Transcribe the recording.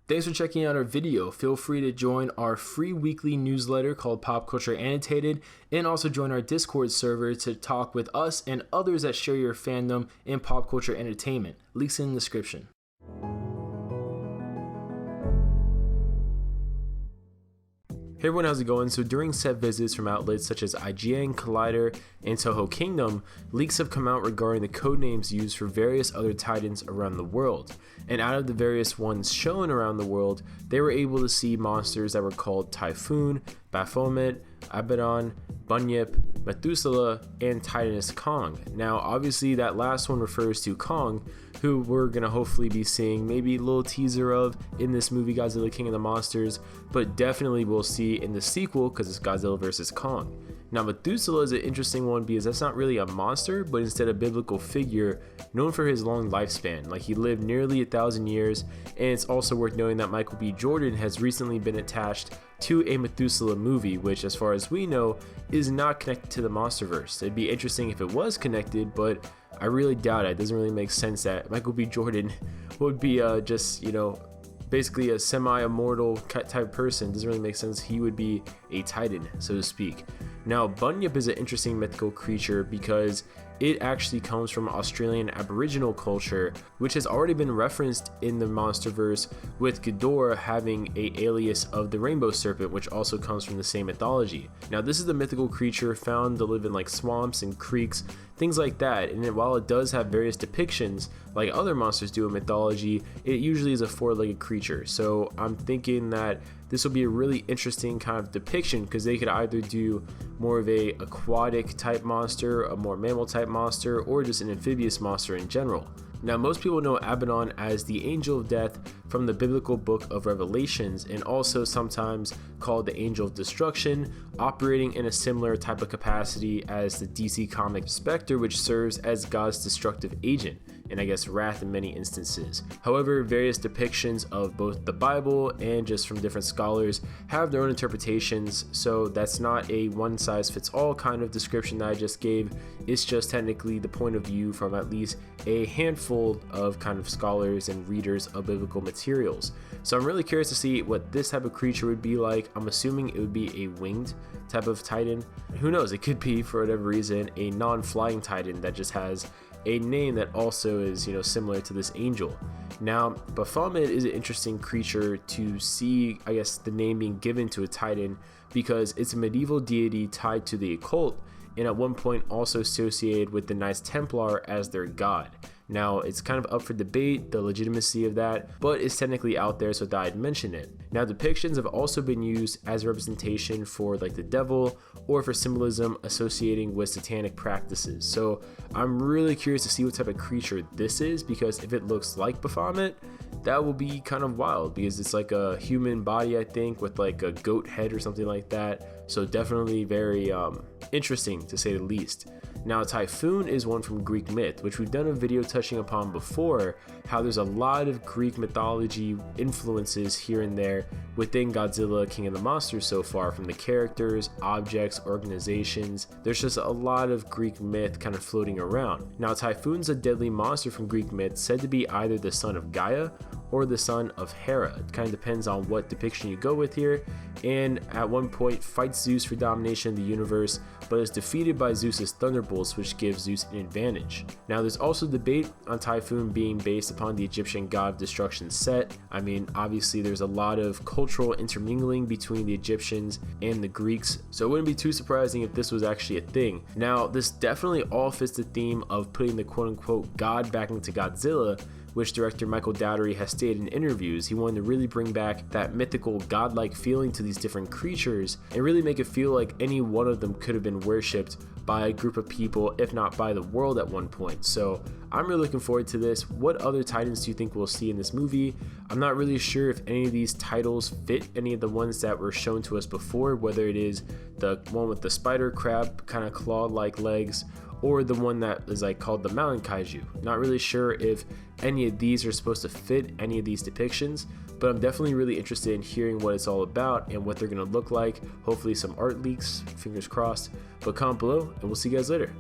Thanks for checking out our video. Feel free to join our free weekly newsletter called Pop Culture Annotated, and also join our Discord server to talk with us and others that share your fandom in pop culture entertainment. Links in the description. Hey everyone, how's it going? So during set visits from outlets such as IGN, Collider, and Toho Kingdom, leaks have come out regarding the codenames used for various other Titans around the world. And out of the various ones shown around the world, they were able to see monsters that were called Typhoon, Baphomet, Abaddon, Bunyip, Methuselah, and Titaness Kong. Now obviously that last one refers to Kong, who we're gonna hopefully be seeing maybe a little teaser of in this movie Godzilla King of the Monsters, but definitely we'll see in the sequel because it's Godzilla vs. Kong. Now Methuselah is an interesting one because that's not really a monster, but instead a biblical figure known for his long lifespan. Like, he lived nearly 1,000 years, and it's also worth noting that Michael B. Jordan has recently been attached to a Methuselah movie, which as far as we know is not connected to the MonsterVerse. It'd be interesting if it was connected, but I really doubt it. It doesn't really make sense that Michael B. Jordan would be just, basically a semi-immortal type person. It doesn't really make sense he would be a Titan, so to speak. Now Bunyip is an interesting mythical creature because it actually comes from Australian Aboriginal culture, which has already been referenced in the MonsterVerse, with Ghidorah having a alias of the Rainbow Serpent, which also comes from the same mythology. Now this is the mythical creature found to live in like swamps and creeks, things like that, and while it does have various depictions like other monsters do in mythology, it usually is a four-legged creature. So I'm thinking that this will be a really interesting kind of depiction because they could either do more of a aquatic type monster, a more mammal type monster, or just an amphibious monster in general. Now most people know Abaddon as the Angel of Death from the biblical book of Revelations, and also sometimes called the Angel of Destruction, operating in a similar type of capacity as the DC comic Spectre, which serves as God's destructive agent, and I guess wrath in many instances. However, various depictions of both the Bible and just from different scholars have their own interpretations, so that's not a one-size-fits-all kind of description that I just gave. It's just technically the point of view from at least a handful of kind of scholars and readers of biblical materials. So I'm really curious to see what this type of creature would be like. I'm assuming it would be a winged type of Titan. Who knows, it could be, for whatever reason, a non-flying Titan that just has a name that also is, similar to this angel. Now, Baphomet is an interesting creature to see, I guess, the name being given to a Titan because it's a medieval deity tied to the occult, and at one point also associated with the Knights Templar as their god. Now, it's kind of up for debate, the legitimacy of that, but it's technically out there, so I thought I'd mention it. Now, depictions have also been used as a representation for like the devil or for symbolism associating with satanic practices. So I'm really curious to see what type of creature this is, because if it looks like Baphomet, that will be kind of wild because it's like a human body, I think, with like a goat head or something like that. So definitely very interesting to say the least. Now Typhoon is one from Greek myth, which we've done a video touching upon before, how there's a lot of Greek mythology influences here and there within Godzilla King of the Monsters so far, from the characters, objects, organizations. There's just a lot of Greek myth kind of floating around. Now Typhoon's a deadly monster from Greek myth, said to be either the son of Gaia or the son of Hera. It kind of depends on what depiction you go with here, and at one point fights Zeus for domination of the universe, but is defeated by Zeus's thunderbolts, which gives Zeus an advantage. Now there's also debate on Typhoon being based upon the Egyptian god of destruction Set. I mean, obviously there's a lot of cultural intermingling between the Egyptians and the Greeks, so it wouldn't be too surprising if this was actually a thing. Now this definitely all fits the theme of putting the quote-unquote god back into Godzilla, which director Michael Dowdery has stated in interviews. He wanted to really bring back that mythical godlike feeling to these different creatures and really make it feel like any one of them could have been worshipped by a group of people, if not by the world at one point. So I'm really looking forward to this. What other Titans do you think we'll see in this movie? I'm not really sure if any of these titles fit any of the ones that were shown to us before, whether it is the one with the spider crab kind of claw-like legs, or the one that is like called the Mountain Kaiju. Not really sure if any of these are supposed to fit any of these depictions, but I'm definitely really interested in hearing what it's all about and what they're gonna look like. Hopefully some art leaks, fingers crossed. But comment below and we'll see you guys later.